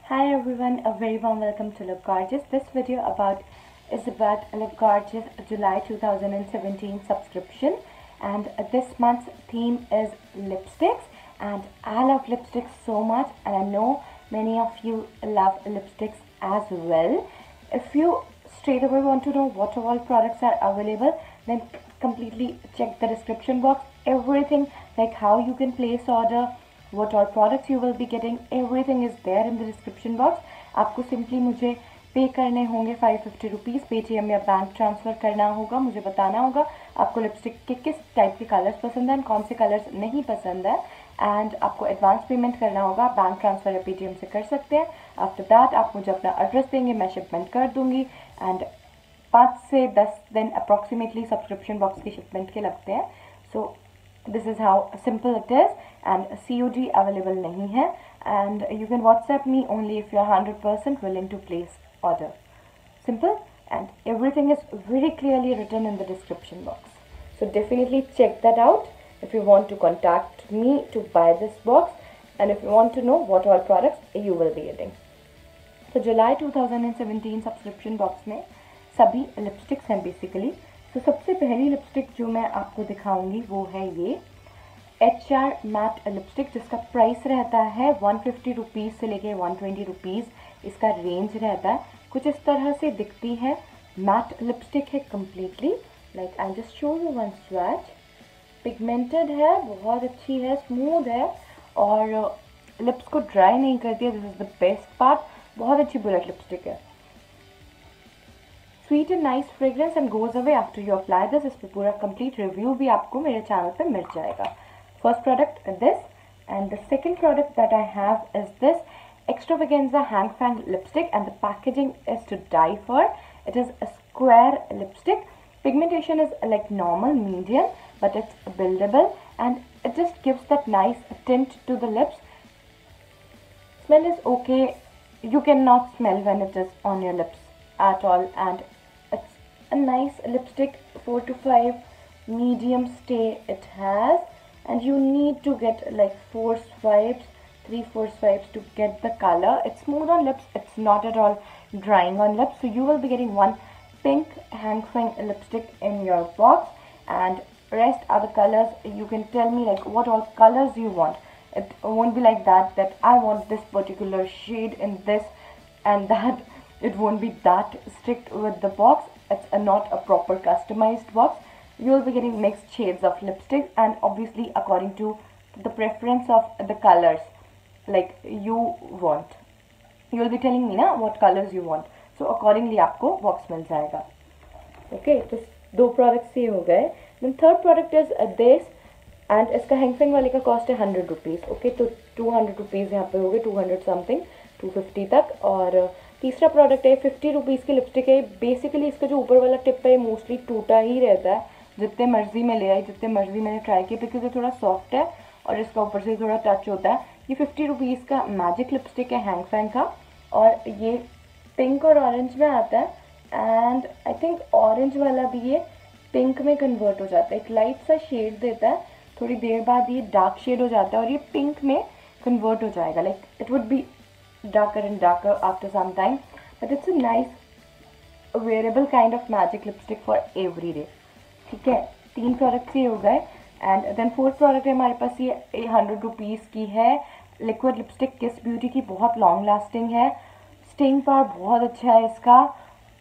Hi everyone, a very warm welcome to Look Gorgeous. This video is about Look Gorgeous July 2017 subscription, and this month's theme is lipsticks, and I love lipsticks so much, and I know many of you love lipsticks as well. If you straight away want to know what all products are available, then completely check the description box. Everything like how you can place order, what all products you will be getting, everything is there in the description box. आपको simply मुझे पे करने होंगे 550 rupees, Paytm या bank transfer करना होगा, मुझे बताना होगा आपको लिपस्टिक के किस टाइप के कलर्स पसंद हैं, कौन से कलर्स नहीं पसंद है, एंड आपको एडवांस पेमेंट करना होगा, बैंक ट्रांसफ़र या पेटीएम से कर सकते हैं. आफ्टर दैट आप मुझे अपना एड्रेस देंगे, मैं शिपमेंट कर दूँगी, एंड 5 से 10 दिन अप्रॉक्सीमेटली सब्सक्रिप्शन बॉक्स की शिपमेंट के लगते हैं. सो this is how simple it is, and COD available nahi hai, and you can WhatsApp me only if you are 100% willing to place order. Simple, and everything is very clearly written in the description box, so definitely check that out if you want to contact me to buy this box, and if you want to know what all products you will be getting. So July 2017 subscription box में सभी lipsticks हैं basically. तो सबसे पहली lipstick जो मैं आपको दिखाऊंगी वो है ये HR मैट लिपस्टिक, जिसका प्राइस रहता है 150 रुपीज़ से लेके 120 रुपीज़ इसका रेंज रहता है. कुछ इस तरह से दिखती है, मैट लिपस्टिक है completely. Like I just show you one swatch. Pigmented है, बहुत अच्छी है, स्मूथ है और लिप्स को ड्राई नहीं करती है. This is the best part. बहुत अच्छी बुलेट लिपस्टिक है. Sweet and nice fragrance and goes away after you apply this. इस पर पूरा कंप्लीट रिव्यू भी आपको मेरे चैनल पे मिल जाएगा. First product this, and the second product that I have is this extravaganza Hang Fang lipstick, and the packaging is to die for. It is a square lipstick. Pigmentation is like normal medium, but it's buildable and it just gives that nice tint to the lips. Smell is okay. You cannot smell when it is on your lips at all, and it's a nice lipstick. 4 to 5 medium stay it has, and you need to get like 4 swipes, 3-4 swipes to get the color. It's smooth on lips, it's not at all drying on lips, so you will be getting one pink hang feng lipstick in your box, and rest are the colors. You can tell me like what all colors you want. It won't be like that I want this particular shade in this and that. It won't be that strict with the box. It's not a proper customized box. You will be getting mixed shades of lipstick, and obviously according to the preference of the colors like you want. You will be telling me na what colors you want, so accordingly आपको box मिल जाएगा. Okay, तो दो products ये हो गए. Then third product is this, and इसका Hang Fang वाले का कॉस्ट है 100 रुपीज़. ओके, तो 200 रुपीज़ यहाँ पे हो गए, 200 समथिंग, 250 तक. और तीसरा प्रोडक्ट है 50 रुपीज़ की लिपस्टिक है. बेसिकली इसका जो ऊपर वाला टिप है मोस्टली टूटा ही रहता है, जितने मर्जी में ले आए, जितने मर्जी मैंने ट्राई किया, बिकॉज ये थोड़ा सॉफ्ट है और इसका ऊपर से थोड़ा टच होता है. ये 50 रुपीज़ का मैजिक लिपस्टिक है हैंगफेंग का, और ये पिंक और ऑरेंज में आता है, एंड आई थिंक ऑरेंज वाला भी ये पिंक में कन्वर्ट हो जाता है. एक लाइट सा शेड देता है, थोड़ी देर बाद ये डार्क शेड हो जाता है और ये पिंक में कन्वर्ट हो जाएगा. Like it would be darker and darker after some time, but it's a nice wearable kind of magic lipstick for every day. ठीक है, 3 प्रोडक्ट्स ये हो गए. एंड देन फोर्थ प्रोडक्ट है हमारे पास, ये 100 रुपीज़ की है लिक्विड लिपस्टिक किस ब्यूटी की. बहुत लॉन्ग लास्टिंग है, स्टेइंग पावर बहुत अच्छा है इसका.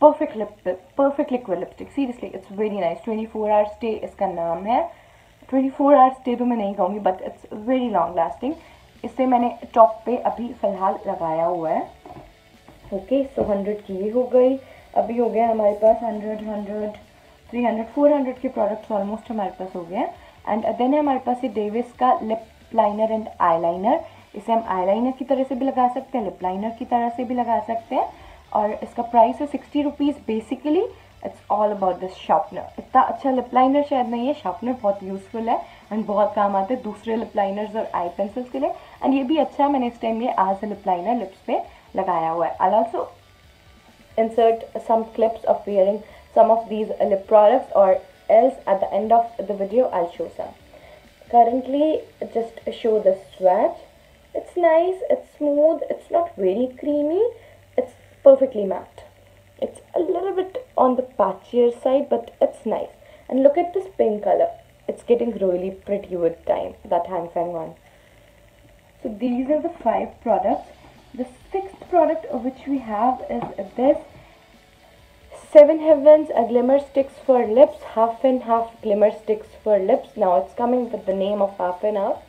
Perfect liquid lipstick, seriously it's very nice. 24 hour stay इसका नाम है. 24 आवर स्टे तो मैं नहीं कहूँगी, but it's very long lasting. इससे मैंने टॉप पे अभी फ़िलहाल लगाया हुआ है. ओके, सो 100 की ये हो गई. अभी हो गया हमारे पास 100, 300, 400 के प्रोडक्ट्स ऑलमोस्ट हमारे पास हो गए हैं. एंड देन है हमारे पास ये डेविस का lip liner and eye liner. इसे हम आई लाइनर की तरह से भी लगा सकते हैं, लिप लाइनर की तरह से भी लगा सकते हैं, और इसका प्राइस है 60 rupees. Basically it's all about this sharpener. इतना अच्छा लिप लाइनर शायद नहीं है, शार्पनर बहुत यूज़फुल है एंड बहुत काम आता है दूसरे लिप लाइनर्स और आई पेंसिल्स के लिए. एंड ये भी अच्छा है, मैंने इस टाइम ये as a lip liner lips पे लगाया हुआ है. I also insert some clips of wearing some of these lip products, or else at the end of the video I'll show some. Currently just show the swatch. It's nice, it's smooth, it's not very creamy, it's perfectly matte. It's a little bit on the patchier side, but it's nice. And look at this pink color. It's getting really pretty with time, that Hang Feng one. So these are the 5 products. The 6th product of which we have is this Seven Heavens glimmer sticks for lips, half and half glimmer sticks for lips. Now it's coming with the name of half and half,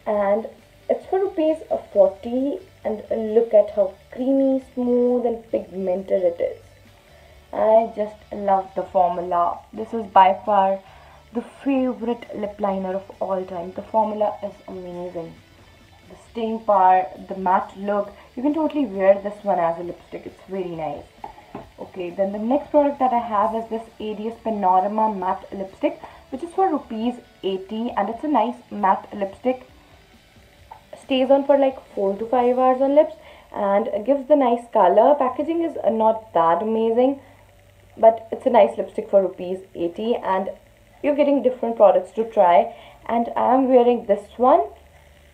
and it's for rupees 40. And look at how creamy, smooth, and pigmented it is. I just love the formula. This is by far the favorite lip liner of all time. The formula is amazing. The staying power, the matte look. You can totally wear this one as a lipstick. It's very nice. Okay, then the next product that I have is this ADS Panorama matte lipstick, which is for rupees 80, and it's a nice matte lipstick. Stays on for like 4 to 5 hours on lips and gives the nice color. Packaging is not that amazing, but it's a nice lipstick for rupees 80, and you're getting different products to try. And I am wearing this one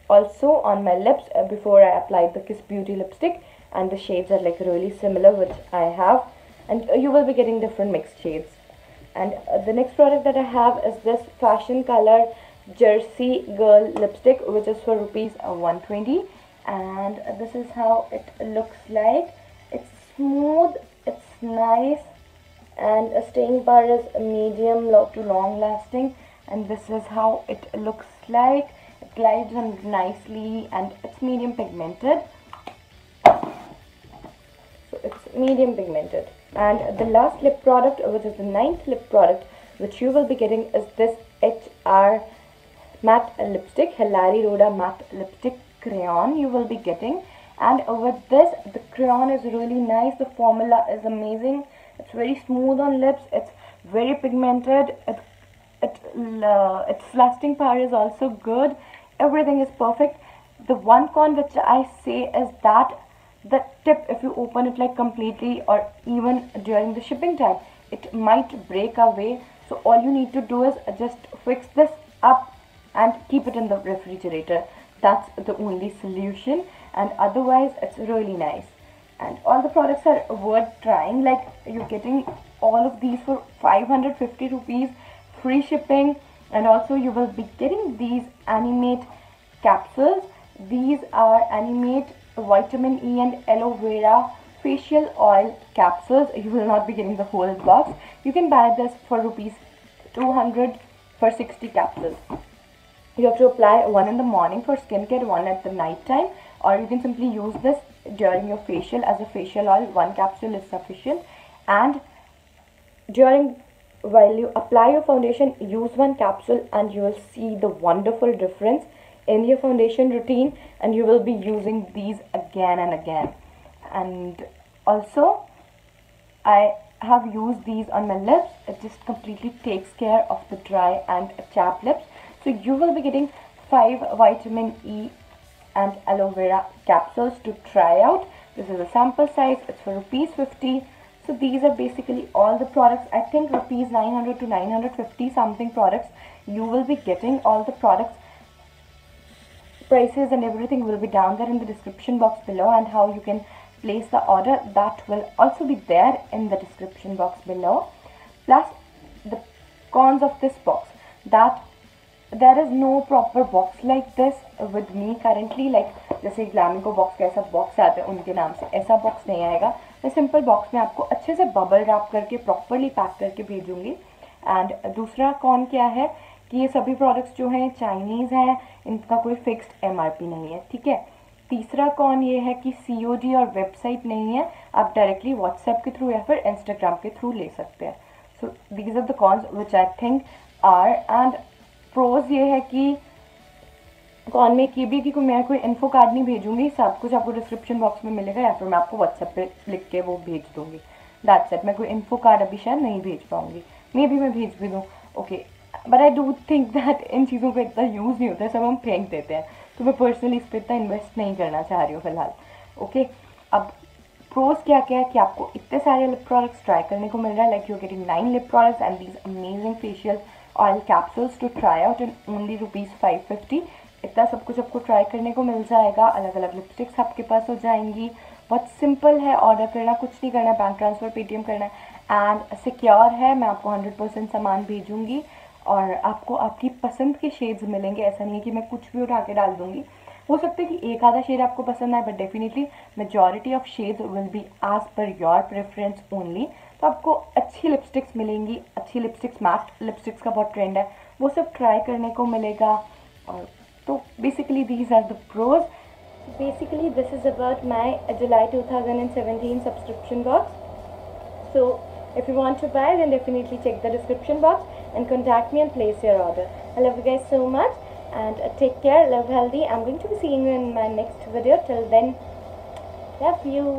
also on my lips before I applied the Kiss Beauty lipstick, and the shades are like really similar, which I have, and you will be getting different mixed shades. And the next product that I have is this Fashion Color Jersey Girl lipstick, which is for rupees 120, and this is how it looks like. It's smooth, it's nice, and a staying power is medium to long lasting, and this is how it looks like. It glides on nicely, and it's medium pigmented. So it's medium pigmented. And the last lip product, which is the 9th lip product, which you will be getting, is this HR matte lipstick, Hilary Rhoda matte lipstick crayon you will be getting. And with this, the crayon is really nice. The formula is amazing. It's very smooth on lips. It's very pigmented. Its lasting power is also good. Everything is perfect. The one con which I say is that the tip, if you open it like completely or even during the shipping time, it might break away. So all you need to do is just fix this up and keep it in the refrigerator. That's the only solution, and otherwise it's really nice. And all the products are worth trying. Like, you're getting all of these for 550 rupees, free shipping, and also you will be getting these Animate capsules. These are Animate vitamin E and aloe vera facial oil capsules. You will not be getting the whole box. You can buy this for rupees 200 for 60 capsules. You have to apply one in the morning for skincare, one at the night time, or you can simply use this during your facial as a facial oil. One capsule is sufficient. And while you apply your foundation, use one capsule and you will see the wonderful difference in your foundation routine, and you will be using these again and again. And also, I have used these on my lips. It just completely takes care of the dry and chapped lips. So you will be getting 5 vitamin E and aloe vera capsules to try out. This is a sample size. It's for rupees 50. So these are basically all the products. I think rupees 900 to 950 something products you will be getting. All the products prices and everything will be down there in the description box below, and how you can place the order, that will also be there in the description box below. Plus the cons of this box, that there is no proper box like this with me currently. Like जैसे ग्लैमिको box कैसा box आता है उनके नाम से, ऐसा box नहीं आएगा. मैं सिंपल बॉक्स में आपको अच्छे से बबल रैप करके प्रॉपरली पैक करके भेजूंगी. एंड दूसरा कॉन क्या है कि ये सभी प्रोडक्ट्स जो हैं चाइनीज़ हैं, इनका कोई फिक्स्ड एमआरपी नहीं है, ठीक है. तीसरा कॉन ये है कि सीओडी और वेबसाइट नहीं है. आप डायरेक्टली व्हाट्सएप के थ्रू या फिर इंस्टाग्राम के थ्रू ले सकते हैं. So these are the cons which I think are. And pros ये है कि कॉन में की भी कि मैं कोई इन्फो कार्ड नहीं भेजूंगी. सब कुछ आपको डिस्क्रिप्शन बॉक्स में मिलेगा, या फिर मैं आपको व्हाट्सएप पे लिख के वो भेज दूंगी. That's it. मैं कोई इन्फो कार्ड अभी शायद नहीं भेज पाऊंगी. मे बी मैं भेज भी दूँ, okay. But I do think that in चीज़ों पे इतना यूज़ नहीं होता है, सब हम फेंक देते हैं. तो मैं पर्सनली इस पर इतना इन्वेस्ट नहीं करना चाह रही हूँ फिलहाल, ओके. अब प्रोज क्या क्या है कि आपको इतने सारे लिप प्रोडक्ट्स ट्राई करने को मिल रहा है. Like you getting 9 lip products and these amazing facial oil capsules to try out in only rupees 550. इतना सब कुछ आपको ट्राई करने को मिल जाएगा। अलग अलग लिपस्टिक्स आपके पास हो जाएंगी। बहुत सिंपल है, ऑर्डर करना कुछ नहीं करना है, बैंक ट्रांसफ़र पेटीएम करना है एंड सिक्योर है। मैं आपको 100% सामान भेजूंगी और आपको आपकी पसंद के शेड्स मिलेंगे। ऐसा नहीं है कि मैं कुछ भी उठा के डाल दूंगी। हो सकता है कि एक आधा शेड आपको पसंद आए, but definitely majority of shades will be as per your preference only. तो आपको अच्छी लिपस्टिक्स मिलेंगी, अच्छी लिपस्टिक्स, मैट लिपस्टिक्स का बहुत ट्रेंड है, वो सब ट्राई करने को मिलेगा। और तो basically these are the pros. Basically, this is about my July 2017 subscription box. So, if you want to buy, then definitely check the description box and contact me and place your order. I love you guys so much and take care, live healthy. I'm going to be seeing you in my next video. Till then, love you.